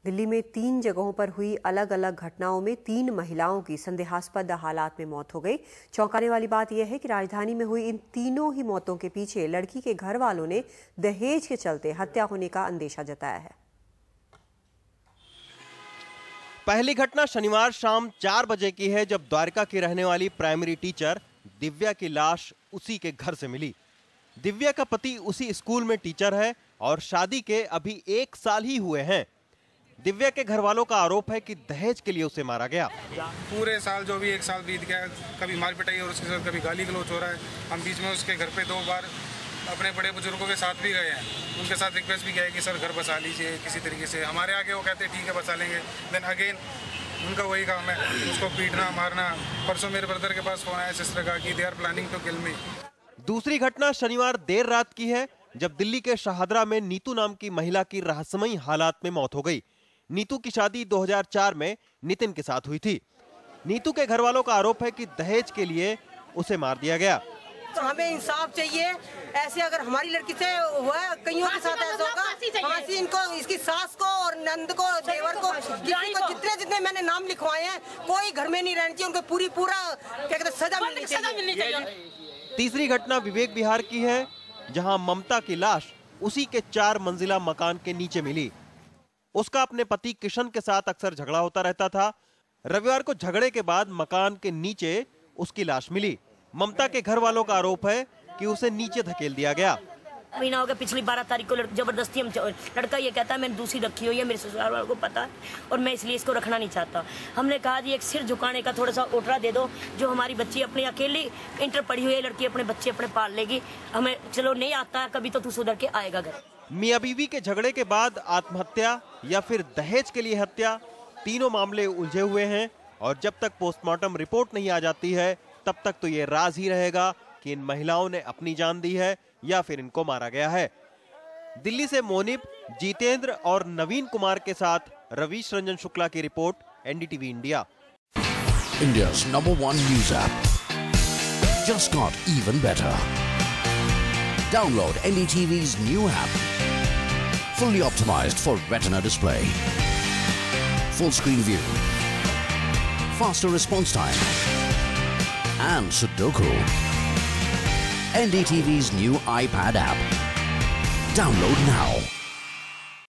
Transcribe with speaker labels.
Speaker 1: दिल्ली में 3 जगहों पर हुई अलग अलग घटनाओं में 3 महिलाओं की संदेहास्पद हालात में मौत हो गई। चौंकाने वाली बात यह है कि राजधानी में हुई इन तीनों ही मौतों के पीछे लड़की के घर वालों ने दहेज के चलते हत्या होने का अंदेशा जताया है।
Speaker 2: पहली घटना शनिवार शाम 4 बजे की है, जब द्वारका की रहने वाली प्राइमरी टीचर दिव्या की लाश उसी के घर से मिली। दिव्या का पति उसी स्कूल में टीचर है और शादी के अभी 1 साल ही हुए हैं। दिव्या के घर वालों का आरोप है कि दहेज के लिए उसे मारा गया।
Speaker 3: पूरे साल जो भी 1 साल बीत गया, कभी मार पिटाई और उसके साथ कभी गाली गलौज हो रहा है। हम बीच में उसके घर पे 2 बार अपने बड़े बुजुर्गों के साथ भी गए हैं, उनके साथ रिक्वेस्ट भी किया है कि सर घर बसा लीजिए किसी तरीके से। हमारे आगे वो कहते हैं ठीक है बसा लेंगे, देन अगेन उनका वही काम है, उसको पीटना मारना। परसों मेरे ब्रदर के पास फोन आया सिस्टर का कि they are planning to kill me.
Speaker 2: दूसरी घटना शनिवार देर रात की है, जब दिल्ली के शाहदरा में नीतू नाम की महिला की रहस्यमयी हालात में मौत हो गई। नीतू की शादी 2004 में नितिन के साथ हुई थी। नीतू के घर वालों का आरोप है कि दहेज के लिए उसे मार दिया गया।
Speaker 4: तो हमें इंसाफ चाहिए। ऐसे अगर हमारी लड़की से हुआ है, कईयों के साथ ऐसा होगा। फांसी इनको, इसकी सास को और नंद को, देवर को, किसी को, जितने मैंने नाम लिखवाए हैं, कोई घर में नहीं रहना चाहिए। उनको पूरा क्या कहते हैं सजा मिलनी चाहिए।
Speaker 2: तीसरी घटना विवेक विहार की है, जहां ममता की लाश उसी के 4 मंजिला मकान के नीचे मिली। उसका अपने पति किशन के साथ अक्सर झगड़ा होता रहता था। रविवार को झगड़े के बाद मकान के नीचे उसकी लाश मिली। ममता के घर वालों का आरोप है कि उसे नीचे धकेल दिया गया।
Speaker 5: महीना हो गया, पिछली 12 तारीख को जबरदस्ती लड़का ये कहता है मैंने दूसरी रखी हुई है, मेरे ससुराल वालों को पता है और मैं इसलिए इसको रखना नहीं चाहता। हमने कहा जी एक सिर झुकाने का थोड़ा सा ओटरा दे दो, जो हमारी बच्ची अपनी अकेली इंटर पढ़ी हुई है लड़की अपने बच्चे अपने पाल लेगी। हमें चलो नहीं आता है, कभी तो तू सुधर के आएगा घर।
Speaker 2: मियां बीवी के झगड़े के बाद आत्महत्या या फिर दहेज के लिए हत्या, तीनों मामले उलझे हुए हैं और जब तक पोस्टमार्टम रिपोर्ट नहीं आ जाती है तब तक तो ये राज ही रहेगा कि इन महिलाओं ने अपनी जान दी है या फिर इनको मारा गया है। दिल्ली से मोनिब, जितेंद्र और नवीन कुमार के साथ रवीश रंजन शुक्ला की report, NDTV India.
Speaker 6: India's #1 news app just got even better. Download NDTV's new app, fully optimized for Retina display, full screen view, faster response time, and Sudoku. NDTV's new iPad app. Download now.